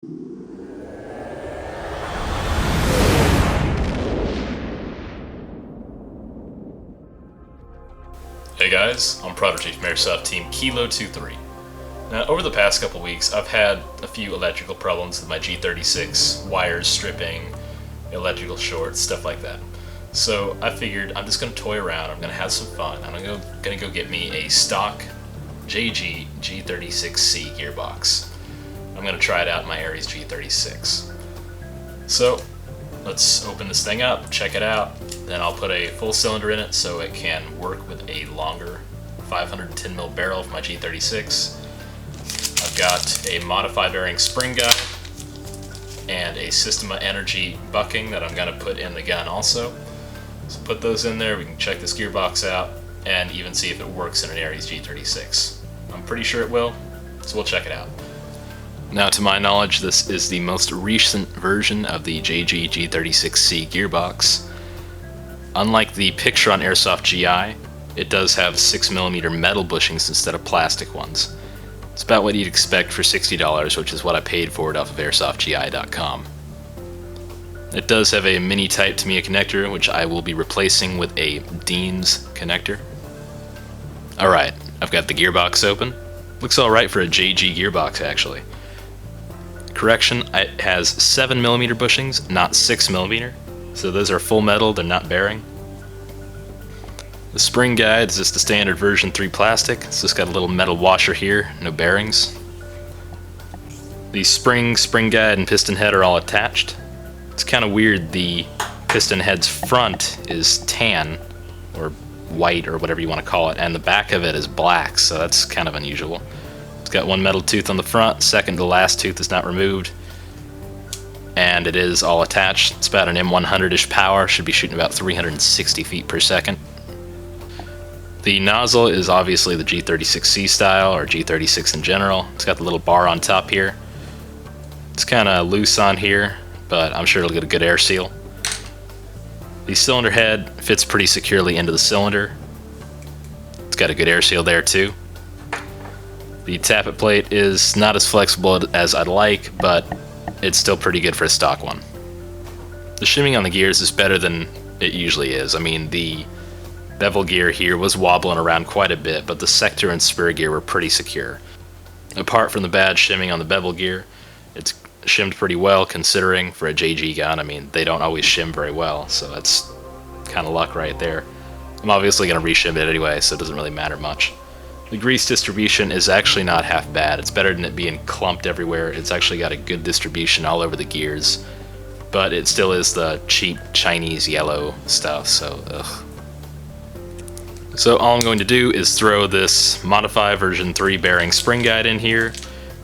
Hey guys, I'm Prodigy from Airsoft Team Kilo23. Now, over the past couple weeks, I've had a few electrical problems with my G36, wires stripping, electrical shorts, stuff like that. So I figured I'm just going to toy around, I'm going to have some fun, and I'm going to go get me a stock JG G36C gearbox. I'm going to try it out in my Ares G36. So let's open this thing up, check it out, then I'll put a full cylinder in it so it can work with a longer 510mm barrel for my G36. I've got a modified bearing spring guide and a Systema Energy bucking that I'm going to put in the gun also. So put those in there, we can check this gearbox out and even see if it works in an Ares G36. I'm pretty sure it will, so we'll check it out. Now, to my knowledge, this is the most recent version of the JG G36C gearbox. Unlike the picture on Airsoft GI, it does have 6mm metal bushings instead of plastic ones. It's about what you'd expect for $60, which is what I paid for it off of airsoftgi.com. It does have a mini Type Tamiya connector, which I will be replacing with a Dean's connector. Alright, I've got the gearbox open. Looks alright for a JG gearbox, actually. Correction, it has 7mm bushings, not 6mm. So those are full metal, they're not bearing. The spring guide is just the standard version 3 plastic. It's just got a little metal washer here, no bearings. The spring guide, and piston head are all attached. It's kind of weird, the piston head's front is tan, or white, or whatever you want to call it, and the back of it is black, so that's kind of unusual. It's got one metal tooth on the front, second to last tooth is not removed, and it is all attached. It's about an M100-ish power, should be shooting about 360 feet per second. The nozzle is obviously the G36C style, or G36 in general. It's got the little bar on top here. It's kind of loose on here, but I'm sure it'll get a good air seal. The cylinder head fits pretty securely into the cylinder. It's got a good air seal there too. The tappet plate is not as flexible as I'd like, but it's still pretty good for a stock one. The shimming on the gears is better than it usually is. I mean, the bevel gear here was wobbling around quite a bit, but the sector and spur gear were pretty secure. Apart from the bad shimming on the bevel gear, it's shimmed pretty well considering for a JG gun. I mean, they don't always shim very well, so that's kind of luck right there. I'm obviously going to reshim it anyway, so it doesn't really matter much. The grease distribution is actually not half bad. It's better than it being clumped everywhere. It's actually got a good distribution all over the gears, but it still is the cheap Chinese yellow stuff, so ugh. So all I'm going to do is throw this Modify version 3 bearing spring guide in here,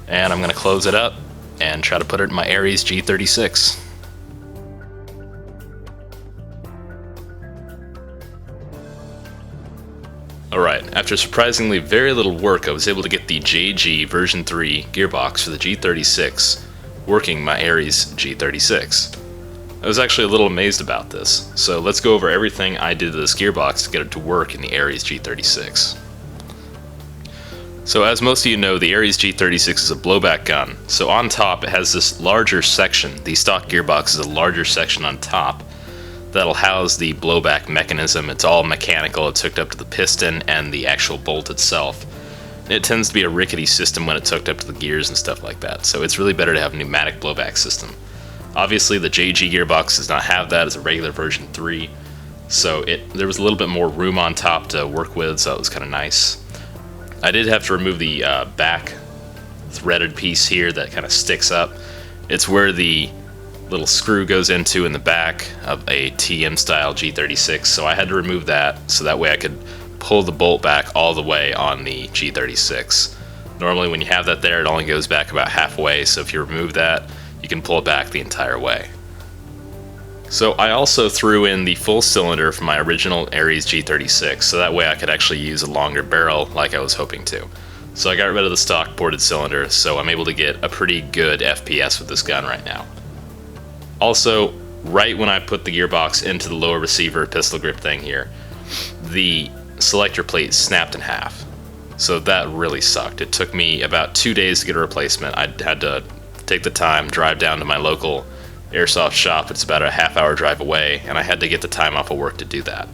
and I'm going to close it up and try to put it in my Ares G36. Alright, after surprisingly very little work, I was able to get the JG version 3 gearbox for the G36 working my Ares G36. I was actually a little amazed about this, so let's go over everything I did to this gearbox to get it to work in the Ares G36. So as most of you know, the Ares G36 is a blowback gun, so on top it has this larger section. The stock gearbox is a larger section on top that'll house the blowback mechanism. It's all mechanical, it's hooked up to the piston and the actual bolt itself. It tends to be a rickety system when it's hooked up to the gears and stuff like that, so it's really better to have a pneumatic blowback system. Obviously the JG gearbox does not have that as a regular version 3, so there was a little bit more room on top to work with, so it was kind of nice. I did have to remove the back threaded piece here that kind of sticks up. It's where the little screw goes into in the back of a TM style G36, so I had to remove that so that way I could pull the bolt back all the way on the G36. Normally when you have that there, it only goes back about halfway, so if you remove that, you can pull it back the entire way. So I also threw in the full cylinder from my original Ares G36, so that way I could actually use a longer barrel like I was hoping to. So I got rid of the stock ported cylinder, so I'm able to get a pretty good FPS with this gun right now. Also, right when I put the gearbox into the lower receiver pistol grip thing here, the selector plate snapped in half. So that really sucked. It took me about 2 days to get a replacement. I had to take the time, drive down to my local airsoft shop. It's about a half-hour drive away, and I had to get the time off of work to do that.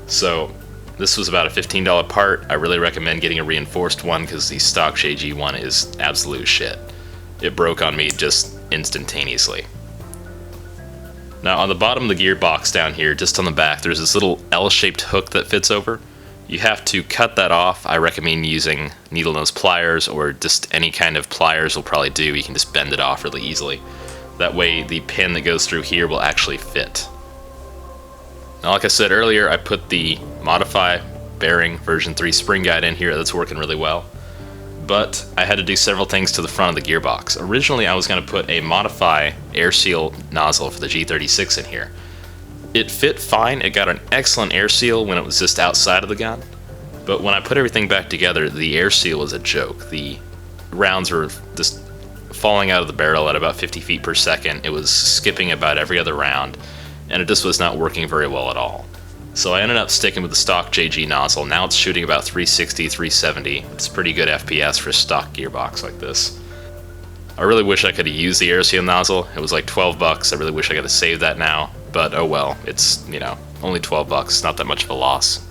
So this was about a $15 part. I really recommend getting a reinforced one because the stock JG one is absolute shit. It broke on me just instantaneously. Now on the bottom of the gearbox down here, just on the back, there's this little L-shaped hook that fits over. You have to cut that off. I recommend using needle nose pliers, or just any kind of pliers will probably do. You can just bend it off really easily. That way the pin that goes through here will actually fit. Now like I said earlier, I put the Modify bearing version 3 spring guide in here. That's working really well. But I had to do several things to the front of the gearbox. Originally I was going to put a Modify air seal nozzle for the G36 in here. It fit fine. It got an excellent air seal when it was just outside of the gun. But when I put everything back together, the air seal was a joke. The rounds were just falling out of the barrel at about 50 feet per second. It was skipping about every other round, and it just was not working very well at all. So I ended up sticking with the stock JG nozzle. Now it's shooting about 360, 370. It's pretty good FPS for a stock gearbox like this. I really wish I could have used the air seal nozzle. It was like 12 bucks. I really wish I could have saved that now, but oh well. It's, you know, only 12 bucks. Not that much of a loss.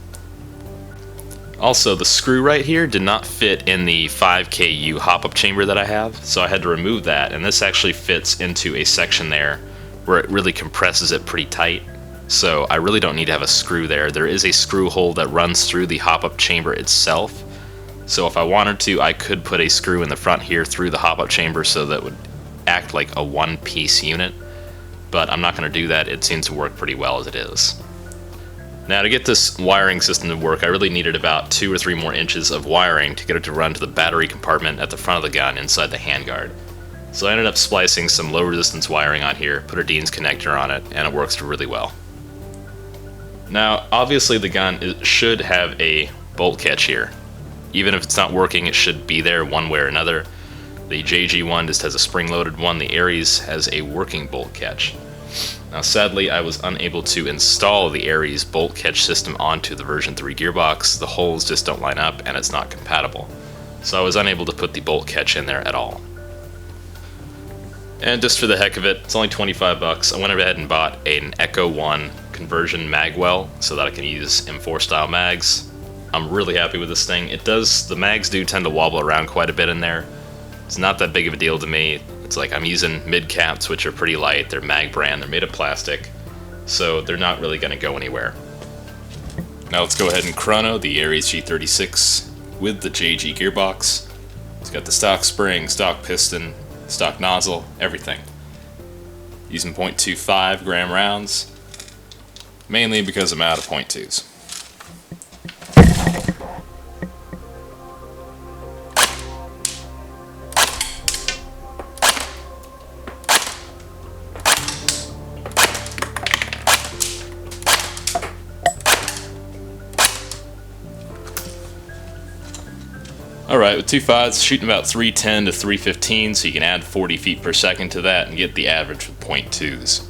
Also, the screw right here did not fit in the 5KU hop-up chamber that I have, so I had to remove that, and this actually fits into a section there where it really compresses it pretty tight. So I really don't need to have a screw there. There is a screw hole that runs through the hop-up chamber itself. So if I wanted to, I could put a screw in the front here through the hop-up chamber so that would act like a one-piece unit. But I'm not going to do that. It seems to work pretty well as it is. Now to get this wiring system to work, I really needed about 2 or 3 more inches of wiring to get it to run to the battery compartment at the front of the gun inside the handguard. So I ended up splicing some low resistance wiring on here, put a Dean's connector on it, and it works really well. Now, obviously the gun should have a bolt catch here. Even if it's not working, it should be there one way or another. The JG one just has a spring-loaded one. The Ares has a working bolt catch. Now, sadly, I was unable to install the Ares bolt catch system onto the version 3 gearbox. The holes just don't line up, and it's not compatible. So I was unable to put the bolt catch in there at all. And just for the heck of it, it's only 25 bucks. I went ahead and bought an Echo 1 conversion magwell so that I can use M4 style mags. I'm really happy with this thing. The mags do tend to wobble around quite a bit in there. It's not that big of a deal to me. It's like I'm using mid caps, which are pretty light. They're mag brand, they're made of plastic, so they're not really going to go anywhere. Now let's go ahead and chrono the Ares G36 with the JG gearbox. It's got the stock spring, stock piston, stock nozzle, everything. Using .25 gram rounds, mainly because I'm out of .2s. Alright, with 2.5s, shooting about 310 to 315, so you can add 40 feet per second to that and get the average with .2s.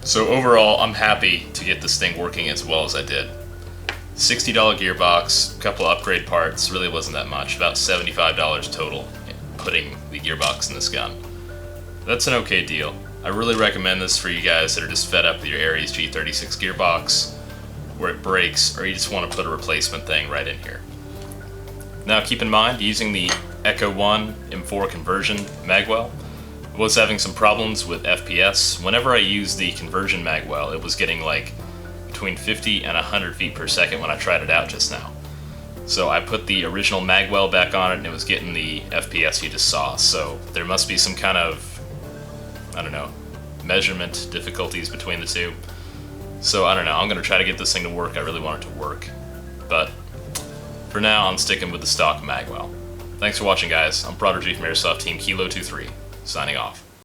So overall, I'm happy to get this thing working as well as I did. $60 gearbox, a couple upgrade parts, really wasn't that much, about $75 total putting the gearbox in this gun. That's an okay deal. I really recommend this for you guys that are just fed up with your Ares G36 gearbox, where it breaks, or you just want to put a replacement thing right in here. Now keep in mind, using the Echo 1 M4 conversion magwell, I was having some problems with FPS. Whenever I used the conversion magwell, it was getting like between 50 and 100 feet per second when I tried it out just now. So I put the original magwell back on it and it was getting the FPS you just saw. So there must be some kind of, I don't know, measurement difficulties between the two. So I don't know, I'm going to try to get this thing to work. I really want it to work. But for now, I'm sticking with the stock magwell. Thanks for watching, guys. I'm Prodigy from Airsoft Team Kilo23, signing off.